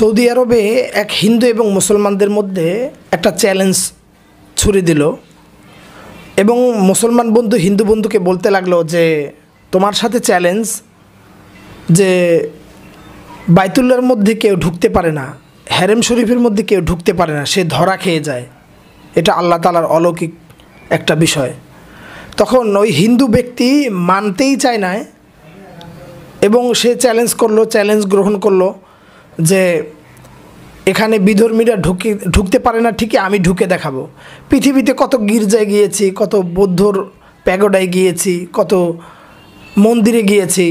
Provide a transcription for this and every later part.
Saudi আরবে এক হিন্দু এবং মুসলমানদের মধ্যে একটা চ্যালেঞ্জ ছুড়ে দিল এবং মুসলমান বন্ধু হিন্দু বন্ধুকে বলতে লাগলো যে তোমার সাথে চ্যালেঞ্জ যে বাইতুল্লাহর মধ্যে কেউ ঢুকতে পারে না, হেরেম শরীফের মধ্যে কেউ ঢুকতে পারে না, সে ধরা খেয়ে যায়। এটা আল্লাহ তাআলার অলৌকিক একটা বিষয়। তখন ওই হিন্দু ব্যক্তি মানতেই চায় না এবং সে চ্যালেঞ্জ গ্রহণ করলো যে এখানে বিধর্মীরা ঢুকতে পারে না, ঠিকই আমি ঢুকে দেখাবো। পৃথিবীতে কত গির্জায় গিয়েছি, কত বৌদ্ধর প্যাগোডায় গিয়েছি, কত মন্দিরে গিয়েছি,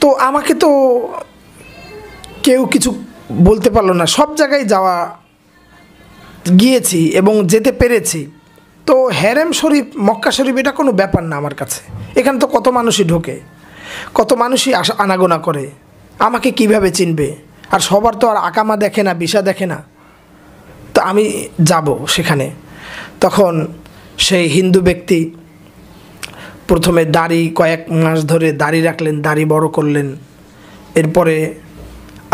তো আমাকে তো কেউ কিছু বলতে পারলো না। সব জায়গায় গিয়েছি এবং যেতে পেরেছি। তো হেরেম শরীফ, মক্কা শরীফ এটা কোনো ব্যাপার না আমার কাছে। এখানে তো কত মানুষই ঢোকে, কত মানুষই আনাগোনা করে, আমাকে কিভাবে চিনবে? আর সবার তো আর আকামা দেখে না, ভিসা দেখে না, তো আমি যাব সেখানে। তখন সেই হিন্দু ব্যক্তি প্রথমে কয়েক মাস ধরে দাড়ি রাখলেন, দাড়ি বড় করলেন, এরপরে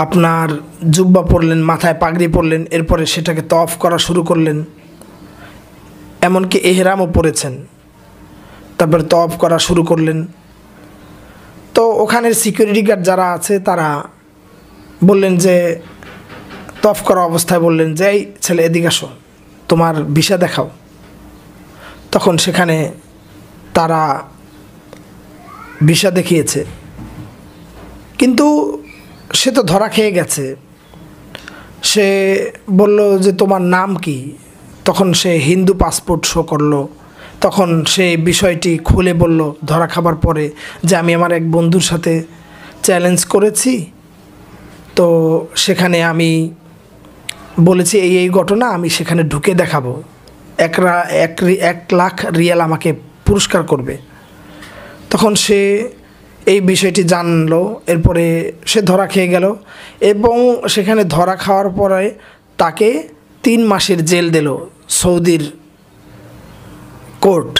আপনার জুব্বা পরলেন, মাথায় পাগড়ি পরলেন, এরপরে সেটাকে তওয়াফ করা শুরু করলেন, এমনকি এহরামও পরেছেন, তারপরে তওয়াফ করা শুরু করলেন। তো ওখানের সিকিউরিটি গার্ড যারা আছে তারা বললেন যে তওয়াফ করা অবস্থায় বললেন যে এই ছেলে এদিকে আসো, তোমার ভিসা দেখাও। তখন সেখানে তারা ভিসা দেখিয়েছে, কিন্তু সে তো ধরা খেয়ে গেছে। সে বলল যে তোমার নাম কি? তখন সে হিন্দু পাসপোর্ট শো করলো। তখন সে বিষয়টি খুলে বলল ধরা খাবার পরে যে আমি আমার এক বন্ধুর সাথে চ্যালেঞ্জ করেছি, তো সেখানে আমি বলেছি এই ঘটনা, আমি সেখানে ঢুকে দেখাবো, 1 লাখ রিয়াল আমাকে পুরস্কার করবে। তখন সে এই বিষয়টি জানলো, এরপরে সে ধরা খেয়ে গেল এবং সেখানে ধরা খাওয়ার পরে তাকে 3 মাসের জেল দিল সৌদির কোর্ট।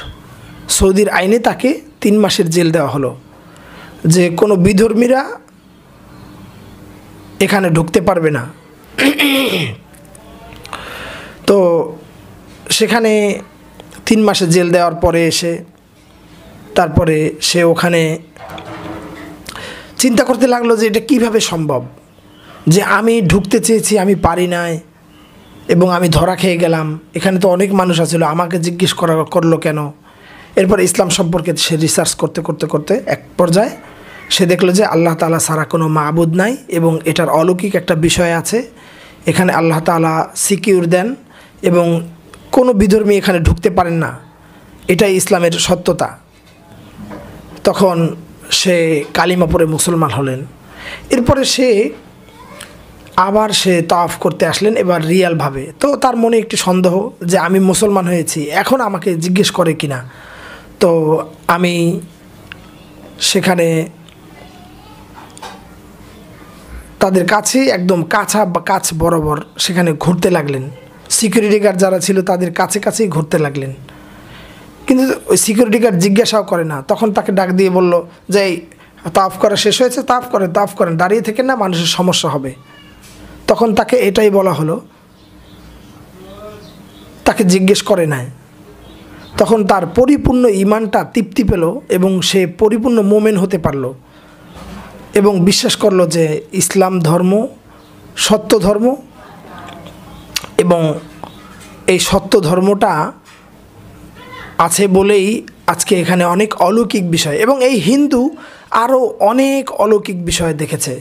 সৌদির আইনে তাকে 3 মাসের জেল দেওয়া হলো যে কোনো বিধর্মীরা এখানে ঢুকতে পারবে না। তো সেখানে 3 মাসের জেল দেওয়ার পরে তারপরে সে ওখানে চিন্তা করতে লাগলো যে এটা কিভাবে সম্ভব যে আমি ঢুকতে চেয়েছি, আমি পারি নাই এবং আমি ধরা খেয়ে গেলাম। এখানে তো অনেক মানুষ আছিল, আমাকে জিজ্ঞেস করলো কেন? এরপর ইসলাম সম্পর্কে সে রিসার্চ করতে এক পর্যায়ে সে দেখলো যে আল্লাহ তাআলা ছাড়া কোনো মাবুদ নাই এবং এটার অলৌকিক একটা বিষয় আছে। এখানে আল্লাহ তাআলা সিকিউর দেন এবং কোনো বিধর্মী এখানে ঢুকতে পারেন না, এটাই ইসলামের সত্যতা। তখন সে কালিমা পড়ে মুসলমান হলেন। এরপরে সে তওয়াফ করতে আসলেন, এবার রিয়ালভাবে। তো তার মনে একটি সন্দেহ যে আমি মুসলমান হয়েছি, এখন আমাকে জিজ্ঞেস করে কিনা। তো আমি সেখানে তাদের কাছে একদম কাছ বরাবর সেখানে ঘুরতে লাগলেন। সিকিউরিটি গার্ড যারা ছিল তাদের কাছেই ঘুরতে লাগলেন, কিন্তু ওই সিকিউরিটি গার্ড জিজ্ঞাসাও করে না। তখন তাকে ডাক দিয়ে বলল যে তওয়াফ করা শেষ হয়েছে, তওয়াফ করেন, দাঁড়িয়ে থেকে না, মানুষের সমস্যা হবে। তখন তাকে এটাই বলা হলো, তাকে জিজ্ঞেস করে নাই। তখন তার পরিপূর্ণ ঈমানটা তৃপ্তি পেল এবং সে পরিপূর্ণ মোমেন হতে পারল এবং বিশ্বাস করলো যে ইসলাম ধর্ম সত্য ধর্ম এবং এই সত্য ধর্মটা আছে বলেই আজকে এখানে অনেক অলৌকিক বিষয়, এবং এই হিন্দু আরও অনেক অলৌকিক বিষয় দেখেছে।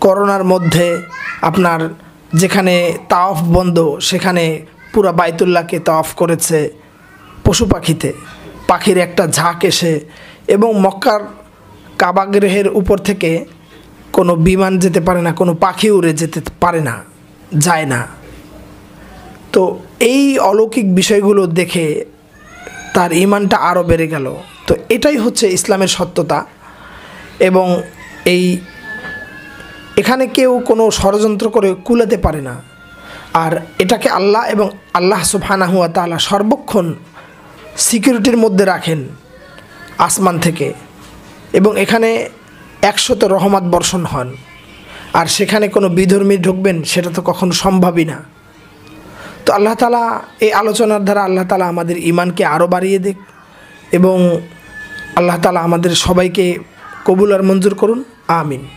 করোনার মধ্যে আপনার যেখানে তাওয়াফ বন্ধ, সেখানে পুরা বাইতুল্লাহকে তাওয়াফ করেছে পশু পাখির একটা ঝাঁক এসে, এবং মক্কার কাবাগৃহের উপর থেকে কোনো বিমান যেতে পারে না, কোনো পাখি উড়ে যেতে পারে না, যায় না। তো এই অলৌকিক বিষয়গুলো দেখে তার ঈমানটা আরও বেড়ে গেল। তো এটাই হচ্ছে ইসলামের সত্যতা, এবং এখানে কেউ কোনো ষড়যন্ত্র করে কুলাতে পারে না। আর এটাকে আল্লাহ এবং আল্লাহ সুবহানাহু ওয়া তাআলা সর্বক্ষণ সিকিউরিটির মধ্যে রাখেন আসমান থেকে, এবং এখানে 100 রহমত বর্ষণ হন। আর সেখানে কোনো বিধর্মী ঢুকবেন সেটা তো কখনো সম্ভবই না। তো আল্লাহ তাআলা এই আলোচনার দ্বারা আল্লাহ তাআলা আমাদের ঈমানকে আরও বাড়িয়ে দিক এবং আল্লাহ তাআলা আমাদের সবাইকে কবুল আর মঞ্জুর করুন। আমিন।